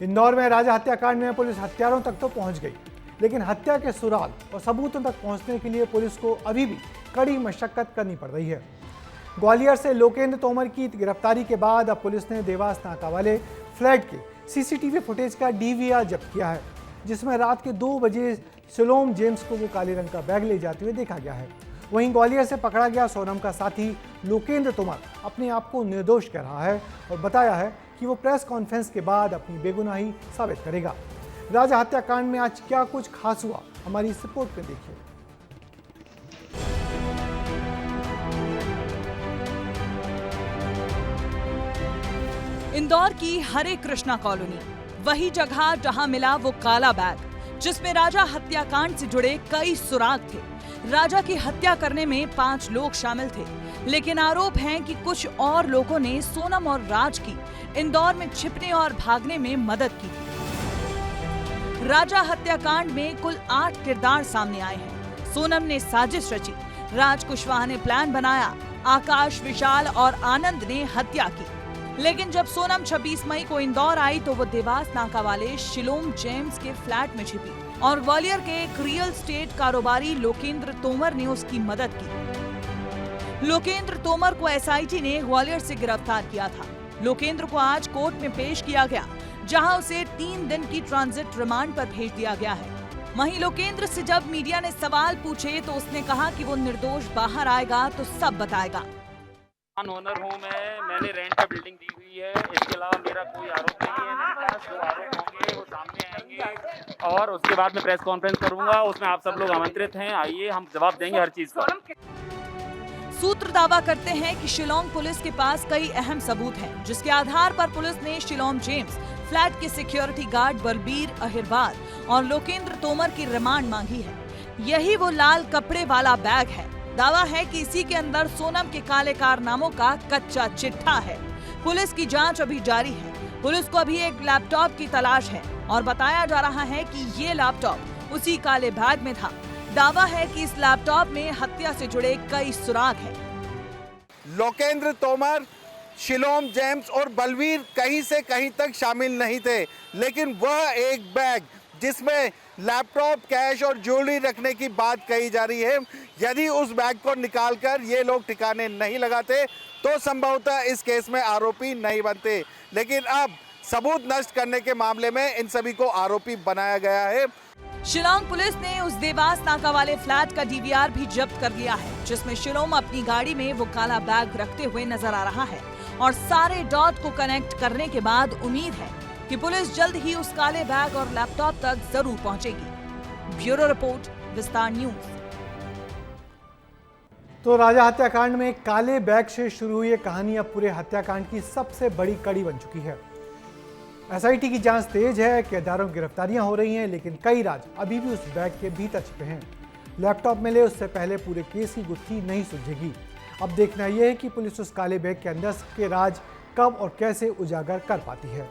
इंदौर में राजा हत्याकांड में पुलिस हत्यारों तक तो पहुंच गई, लेकिन हत्या के सुराग और सबूतों तक पहुंचने के लिए पुलिस को अभी भी कड़ी मशक्कत करनी पड़ रही है। ग्वालियर से लोकेंद्र तोमर की गिरफ्तारी के बाद अब पुलिस ने देवास नाका वाले फ्लैट के सीसीटीवी फुटेज का डीवीआर जब्त किया है, जिसमें रात के 2 बजे शिलोम जेम्स को वो काले रंग का बैग ले जाते हुए देखा गया है। वहीं ग्वालियर से पकड़ा गया सोनम का साथी लोकेंद्र तोमर अपने आप को निर्दोष कह रहा है और बताया है कि वो प्रेस कॉन्फ्रेंस के बाद अपनी बेगुनाही साबित करेगा। राजा हत्याकांड में आज क्या कुछ खास हुआ, हमारी इस रिपोर्ट में देखिए। इंदौर की हरे कृष्णा कॉलोनी, वही जगह जहां मिला वो काला बैग जिसमें राजा हत्याकांड से जुड़े कई सुराग थे। राजा की हत्या करने में 5 लोग शामिल थे, लेकिन आरोप है कि कुछ और लोगों ने सोनम और राज की इंदौर में छिपने और भागने में मदद की थी। राजा हत्याकांड में कुल 8 किरदार सामने आए हैं। सोनम ने साजिश रची, राज कुशवाहा ने प्लान बनाया, आकाश, विशाल और आनंद ने हत्या की। लेकिन जब सोनम 26 मई को इंदौर आई तो वो देवास नाका वाले शिलोम जेम्स के फ्लैट में छिपी और ग्वालियर के एक रियल स्टेट कारोबारी लोकेंद्र तोमर ने उसकी मदद की। लोकेंद्र तोमर को एसआईटी ने ग्वालियर से गिरफ्तार किया था। लोकेंद्र को आज कोर्ट में पेश किया गया, जहां उसे 3 दिन की ट्रांजिट रिमांड पर भेज दिया गया है। वहीं लोकेंद्र से जब मीडिया ने सवाल पूछे तो उसने कहा कि वो निर्दोष बाहर आएगा तो सब बताएगा। ओनर हूँ मैंने रेंट पे बिल्डिंग दी हुई है। इसके अलावा मेरा कोई आरोप नहीं है। मेरे पास जो आरोप होंगे वो सामने आएंगे और उसके बाद मैं प्रेस कॉन्फ्रेंस करूंगा। उसमें आप सब लोग आमंत्रित हैं, आइए, हम जवाब देंगे हर चीज का। सूत्र दावा करते हैं कि शिलोंग पुलिस के पास कई अहम सबूत हैं, जिसके आधार पर पुलिस ने शिलोम जेम्स, फ्लैट के सिक्योरिटी गार्ड बलबीर अहिरवार और लोकेंद्र तोमर की रिमांड मांगी है। यही वो लाल कपड़े वाला बैग है। दावा है कि इसी के अंदर सोनम के काले कारनामों का कच्चा चिट्ठा है। पुलिस की जांच अभी जारी है। पुलिस को अभी एक लैपटॉप की तलाश है और बताया जा रहा है कि ये लैपटॉप उसी काले बैग में था। दावा है कि इस लैपटॉप में हत्या से जुड़े कई सुराग हैं। लोकेंद्र तोमर, शिलोम जेम्स और बलबीर कहीं से कहीं तक शामिल नहीं थे, लेकिन वह एक बैग जिसमें लैपटॉप, कैश और ज्वेलरी रखने की बात कही जा रही है, यदि उस बैग को निकालकर ये लोग ठिकाने नहीं लगाते तो संभवतः इस केस में आरोपी नहीं बनते। लेकिन अब सबूत नष्ट करने के मामले में इन सभी को आरोपी बनाया गया है। शिलोंग पुलिस ने उस देवास नाका वाले फ्लैट का डीवीआर भी जब्त कर लिया है, जिसमें शिलोम अपनी गाड़ी में वो काला बैग रखते हुए नजर आ रहा है और सारे डॉट को कनेक्ट करने के बाद उम्मीद है कि पुलिस जल्द ही उस काले बैग और लैपटॉप तक जरूर पहुंचेगी। ब्यूरो रिपोर्ट, विस्तार न्यूज। तो राजा हत्याकांड में काले बैग से शुरू हुई कहानी अब पूरे हत्याकांड की सबसे बड़ी कड़ी बन चुकी है। एसआईटी की जांच तेज है, किरदारों की गिरफ्तारियां हो रही हैं, लेकिन कई राज अभी भी उस बैग के भीतर छिपे हैं। लैपटॉप मिले उससे पहले पूरे केस की गुत्थी नहीं सुलझेगी। अब देखना यह है कि पुलिस उस काले बैग के अंदर के राज कब और कैसे उजागर कर पाती है।